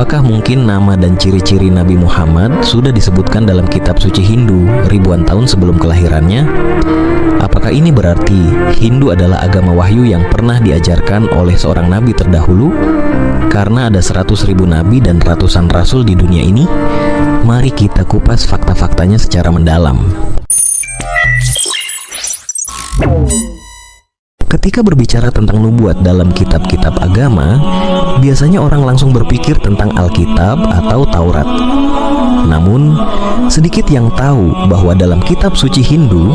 Apakah mungkin nama dan ciri-ciri Nabi Muhammad sudah disebutkan dalam kitab suci Hindu ribuan tahun sebelum kelahirannya? Apakah ini berarti Hindu adalah agama wahyu yang pernah diajarkan oleh seorang nabi terdahulu? Karena ada 100.000 nabi dan ratusan rasul di dunia ini, mari kita kupas fakta-faktanya secara mendalam. Ketika berbicara tentang nubuat dalam kitab-kitab agama, biasanya orang langsung berpikir tentang Alkitab atau Taurat. Namun, sedikit yang tahu bahwa dalam kitab suci Hindu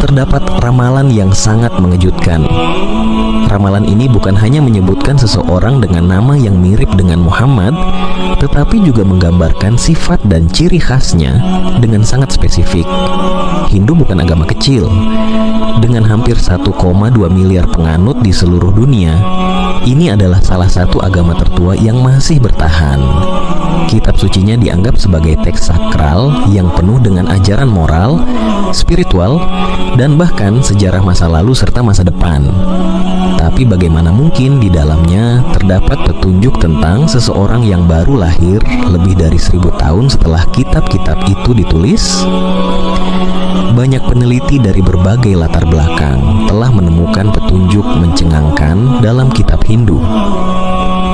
terdapat ramalan yang sangat mengejutkan. Ramalan ini bukan hanya menyebutkan seseorang dengan nama yang mirip dengan Muhammad, tetapi juga menggambarkan sifat dan ciri khasnya dengan sangat spesifik. Hindu bukan agama kecil. Dengan hampir 1,2 miliar penganut di seluruh dunia, ini adalah salah satu agama tertua yang masih bertahan. Kitab sucinya dianggap sebagai teks sakral yang penuh dengan ajaran moral, spiritual, dan bahkan sejarah masa lalu serta masa depan. Tapi bagaimana mungkin di dalamnya terdapat petunjuk tentang seseorang yang baru lahir lebih dari 1000 tahun setelah kitab-kitab itu ditulis? Banyak peneliti dari berbagai latar belakang telah menemukan petunjuk mencengangkan dalam kitab Hindu.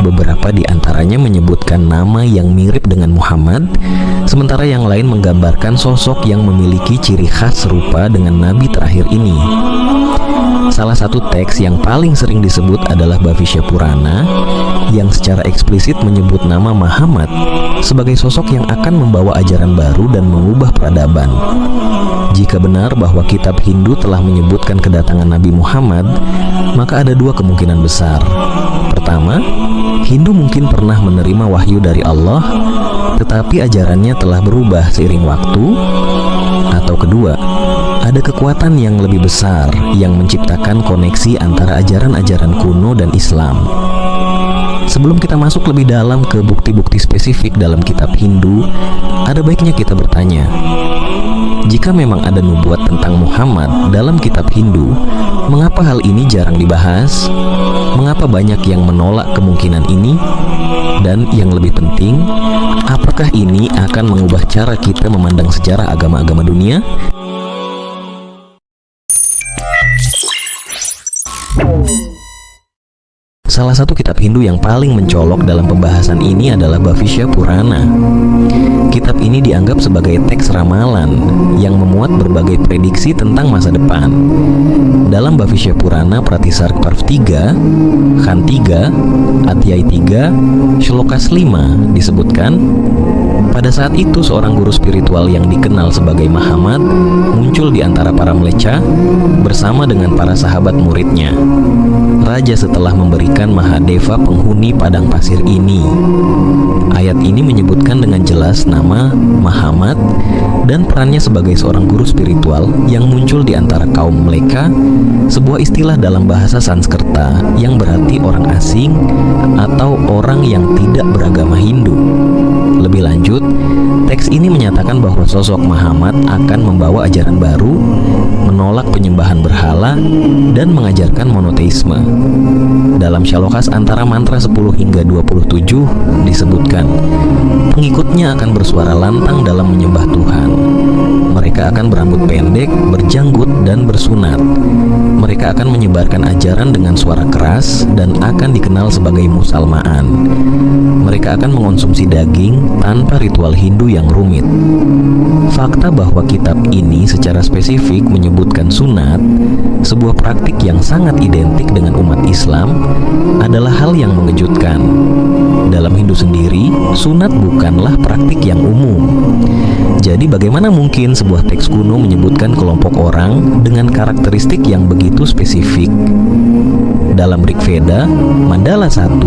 Beberapa di antaranya menyebutkan nama yang mirip dengan Muhammad, sementara yang lain menggambarkan sosok yang memiliki ciri khas serupa dengan nabi terakhir ini. Salah satu teks yang paling sering disebut adalah Bhavishya Purana, yang secara eksplisit menyebut nama Muhammad sebagai sosok yang akan membawa ajaran baru dan mengubah peradaban. Jika benar bahwa kitab Hindu telah menyebutkan kedatangan Nabi Muhammad, maka ada dua kemungkinan besar. Pertama, Hindu mungkin pernah menerima wahyu dari Allah, tetapi ajarannya telah berubah seiring waktu. Atau kedua, ada kekuatan yang lebih besar yang menciptakan koneksi antara ajaran-ajaran kuno dan Islam. Sebelum kita masuk lebih dalam ke bukti-bukti spesifik dalam kitab Hindu, ada baiknya kita bertanya, jika memang ada nubuat tentang Muhammad dalam kitab Hindu, mengapa hal ini jarang dibahas? Mengapa banyak yang menolak kemungkinan ini? Dan yang lebih penting, apakah ini akan mengubah cara kita memandang sejarah agama-agama dunia? Salah satu kitab Hindu yang paling mencolok dalam pembahasan ini adalah Bhavishya Purana. Kitab ini dianggap sebagai teks ramalan yang memuat berbagai prediksi tentang masa depan. Dalam Bhavishya Purana Pratisarg Parv 3, Khan 3, Adhyay 3, Shlokas 5 disebutkan, pada saat itu seorang guru spiritual yang dikenal sebagai Muhammad muncul di antara para mlecha bersama dengan para sahabat muridnya. Raja setelah memberikan Mahadeva penghuni padang pasir ini. Ayat ini menyebutkan dengan jelas nama Muhammad dan perannya sebagai seorang guru spiritual yang muncul di antara kaum Mleka, sebuah istilah dalam bahasa Sanskerta yang berarti orang asing atau orang yang tidak beragama Hindu. Lebih lanjut, teks ini menyatakan bahwa sosok Muhammad akan membawa ajaran baru, menolak penyembahan berhala, dan mengajarkan monoteisme. Dalam Shalokas antara mantra 10 hingga 27 disebutkan, pengikutnya akan bersuara lantang dalam menyembah Tuhan. Mereka akan berambut pendek, berjanggut, dan bersunat. Mereka akan menyebarkan ajaran dengan suara keras dan akan dikenal sebagai musalmaan. Mereka akan mengonsumsi daging tanpa ritual Hindu yang rumit. Fakta bahwa kitab ini secara spesifik menyebutkan sunat, sebuah praktik yang sangat identik dengan umat Islam, adalah hal yang mengejutkan. Dalam Hindu sendiri, sunat bukanlah praktik yang umum. Jadi bagaimana mungkin sebuah teks kuno menyebutkan kelompok orang dengan karakteristik yang begitu spesifik? Dalam Rig Veda, Mandala 1,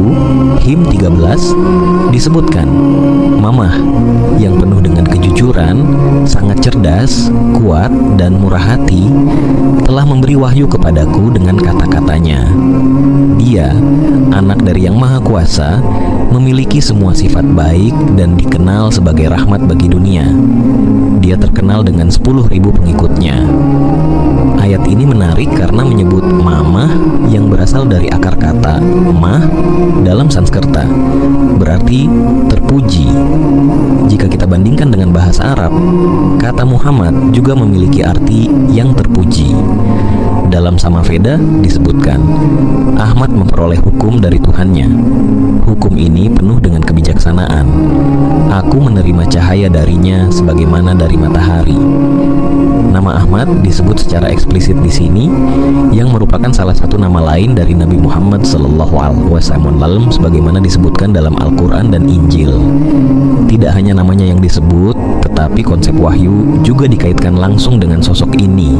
Him 13, disebutkan, Mamah yang penuh dengan kejujuran, sangat cerdas, kuat, dan murah hati, telah memberi wahyu kepadaku dengan kata-katanya. Dia, anak dari Yang Maha Kuasa, memiliki semua sifat baik dan dikenal sebagai rahmat bagi dunia. Dia terkenal dengan 10.000 pengikutnya. Ayat ini menarik karena menyebut mamah yang berasal dari akar kata mah dalam Sanskerta, berarti terpuji. Jika kita bandingkan dengan bahasa Arab, kata Muhammad juga memiliki arti yang terpuji. Dalam Samaveda disebutkan, Ahmad memperoleh hukum dari Tuhannya. Hukum ini penuh dengan kebijaksanaan. Aku menerima cahaya darinya sebagaimana dari matahari. Nama Ahmad disebut secara eksplisit di sini, yang merupakan salah satu nama lain dari Nabi Muhammad SAW, sebagaimana disebutkan dalam Al-Quran dan Injil. Tidak hanya namanya yang disebut, tetapi konsep wahyu juga dikaitkan langsung dengan sosok ini.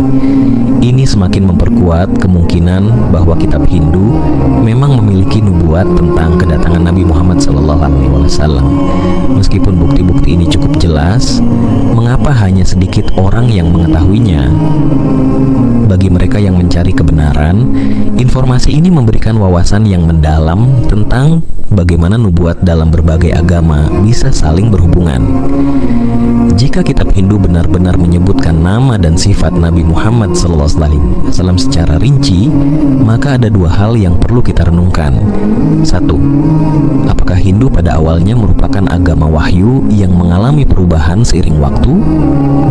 Ini semakin memperkuat kemungkinan bahwa kitab Hindu memang memiliki nubuat tentang kedatangan Nabi Muhammad SAW. Meskipun bukti-bukti ini cukup jelas, mengapa hanya sedikit orang yang mengetahuinya? Bagi mereka yang mencari kebenaran, informasi ini memberikan wawasan yang mendalam tentang bagaimana nubuat dalam berbagai agama bisa saling berhubungan. Jika kitab Hindu benar-benar menyebutkan nama dan sifat Nabi Muhammad SAW secara rinci, maka ada dua hal yang perlu kita renungkan. Satu, apakah Hindu pada awalnya merupakan agama wahyu yang mengalami perubahan seiring waktu?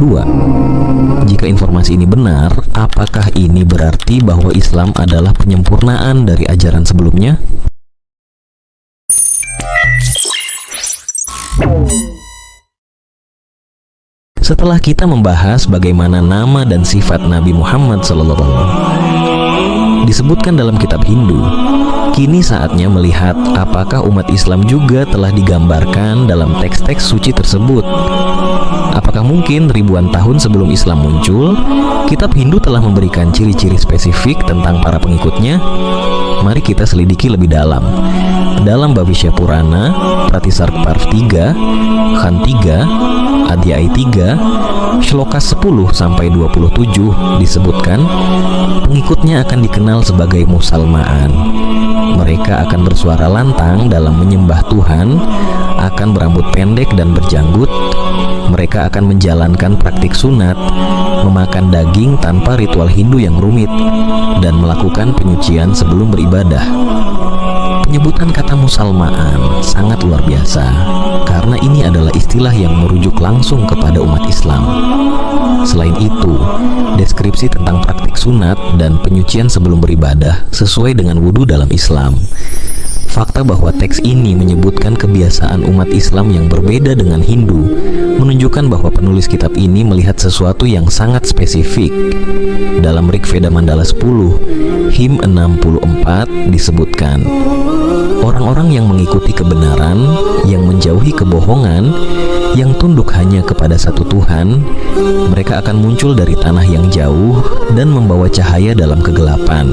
Dua, jika informasi ini benar, apakah ini berarti bahwa Islam adalah penyempurnaan dari ajaran sebelumnya? Setelah kita membahas bagaimana nama dan sifat Nabi Muhammad SAW disebutkan dalam kitab Hindu, kini saatnya melihat apakah umat Islam juga telah digambarkan dalam teks-teks suci tersebut. Apakah mungkin ribuan tahun sebelum Islam muncul, kitab Hindu telah memberikan ciri-ciri spesifik tentang para pengikutnya? Mari kita selidiki lebih dalam. Dalam Bhavishya Purana, Pratisargparv 3, Khan 3, Adhyay 3, Shloka 10-27 disebutkan, pengikutnya akan dikenal sebagai musalmaan. Mereka akan bersuara lantang dalam menyembah Tuhan, akan berambut pendek dan berjanggut. Mereka akan menjalankan praktik sunat, memakan daging tanpa ritual Hindu yang rumit, dan melakukan penyucian sebelum beribadah. Penyebutan kata musalmaan sangat luar biasa, karena ini adalah istilah yang merujuk langsung kepada umat Islam. Selain itu, deskripsi tentang praktik sunat dan penyucian sebelum beribadah sesuai dengan wudhu dalam Islam. Fakta bahwa teks ini menyebutkan kebiasaan umat Islam yang berbeda dengan Hindu menunjukkan bahwa penulis kitab ini melihat sesuatu yang sangat spesifik. Dalam Rig Veda Mandala 10, Hymn 64 disebutkan, orang-orang yang mengikuti kebenaran, yang menjauhi kebohongan, yang tunduk hanya kepada satu Tuhan, mereka akan muncul dari tanah yang jauh dan membawa cahaya dalam kegelapan.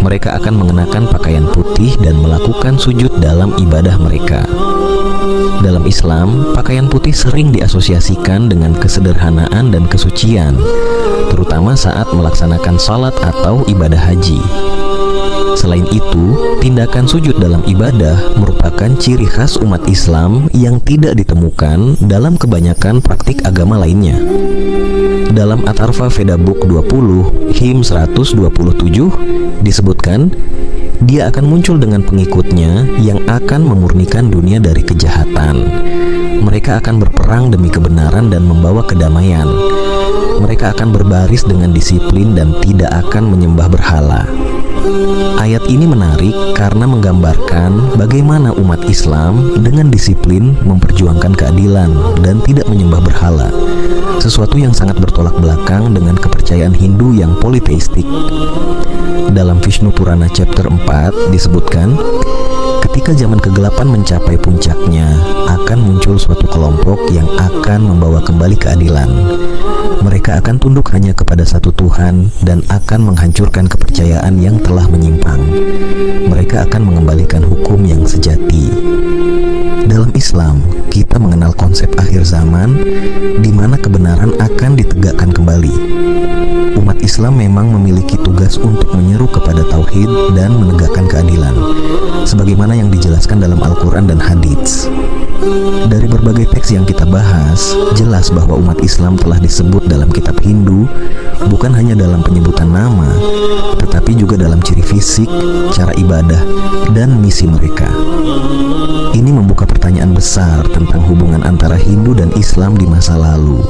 Mereka akan mengenakan pakaian putih dan melakukan sujud dalam ibadah mereka. Dalam Islam, pakaian putih sering diasosiasikan dengan kesederhanaan dan kesucian, terutama saat melaksanakan salat atau ibadah haji. Selain itu, tindakan sujud dalam ibadah merupakan ciri khas umat Islam yang tidak ditemukan dalam kebanyakan praktik agama lainnya. Dalam Atharva Veda Book 20, Hymn 127 disebutkan, dia akan muncul dengan pengikutnya yang akan memurnikan dunia dari kejahatan. Mereka akan berperang demi kebenaran dan membawa kedamaian. Mereka akan berbaris dengan disiplin dan tidak akan menyembah berhala. Ayat ini menarik karena menggambarkan bagaimana umat Islam dengan disiplin memperjuangkan keadilan dan tidak menyembah berhala, sesuatu yang sangat bertolak belakang dengan kepercayaan Hindu yang politeistik. Dalam Vishnu Purana chapter 4 disebutkan, ketika zaman kegelapan mencapai puncaknya, akan muncul suatu kelompok yang akan membawa kembali keadilan. Mereka akan tunduk hanya kepada satu Tuhan dan akan menghancurkan kepercayaan yang telah menyimpang. Mereka akan mengembalikan hukum yang sejati. Dalam Islam, kita mengenal konsep akhir zaman di mana kebenaran akan ditegakkan kembali. Umat Islam memang memiliki tugas untuk menyeru kepada tauhid dan menegakkan keadilan, sebagaimana yang dijelaskan dalam Al-Quran dan Hadits. Dari berbagai teks yang kita bahas, jelas bahwa umat Islam telah disebut dalam kitab Hindu bukan hanya dalam penyebutan nama, tetapi juga dalam ciri fisik, cara ibadah, dan misi mereka. Ini membuka pertanyaan besar tentang hubungan antara Hindu dan Islam di masa lalu.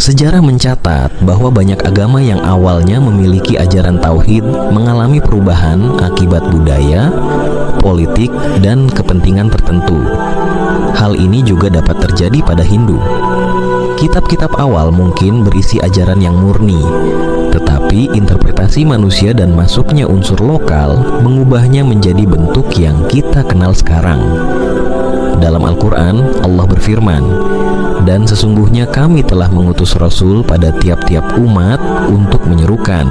Sejarah mencatat bahwa banyak agama yang awalnya memiliki ajaran tauhid mengalami perubahan akibat budaya, politik, dan kepentingan tertentu. Hal ini juga dapat terjadi pada Hindu. Kitab-kitab awal mungkin berisi ajaran yang murni, tetapi interpretasi manusia dan masuknya unsur lokal mengubahnya menjadi bentuk yang kita kenal sekarang. Dalam Al-Quran, Allah berfirman, "Dan sesungguhnya kami telah mengutus Rasul pada tiap-tiap umat untuk menyerukan,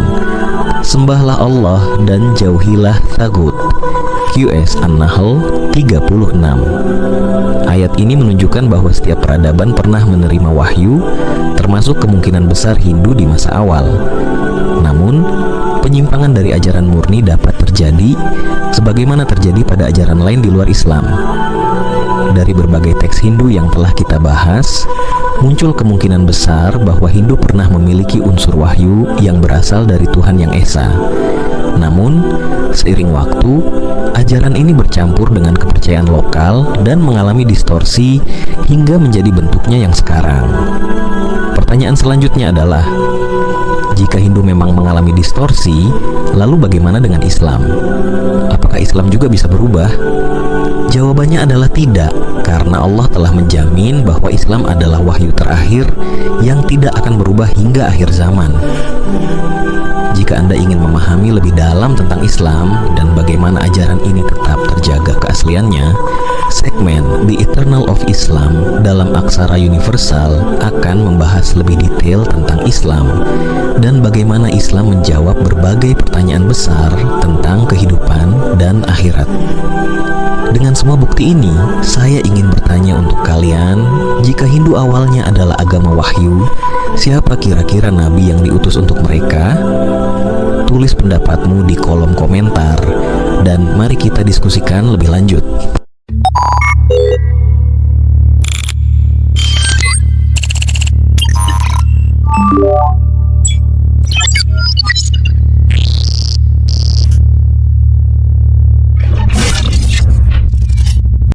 sembahlah Allah dan jauhilah tagut." QS An-Nahl 36. Ayat ini menunjukkan bahwa setiap peradaban pernah menerima wahyu, termasuk kemungkinan besar Hindu di masa awal. Namun, penyimpangan dari ajaran murni dapat terjadi, sebagaimana terjadi pada ajaran lain di luar Islam. Dari berbagai teks Hindu yang telah kita bahas, muncul kemungkinan besar bahwa Hindu pernah memiliki unsur wahyu yang berasal dari Tuhan Yang Esa. Namun, seiring waktu, ajaran ini bercampur dengan kepercayaan lokal dan mengalami distorsi hingga menjadi bentuknya yang sekarang. Pertanyaan selanjutnya adalah, jika Hindu memang mengalami distorsi, lalu bagaimana dengan Islam? Apakah Islam juga bisa berubah? Jawabannya adalah tidak, karena Allah telah menjamin bahwa Islam adalah wahyu terakhir yang tidak akan berubah hingga akhir zaman. Jika Anda ingin memahami lebih dalam tentang Islam dan bagaimana ajaran ini tetap terjaga keasliannya, segmen The Eternal of Islam dalam Aksara Universal akan membahas lebih detail tentang Islam dan bagaimana Islam menjawab berbagai pertanyaan besar tentang kehidupan dan akhirat. Dengan semua bukti ini, saya ingin bertanya untuk kalian, jika Hindu awalnya adalah agama wahyu, siapa kira-kira nabi yang diutus untuk mereka? Tulis pendapatmu di kolom komentar, dan mari kita diskusikan lebih lanjut.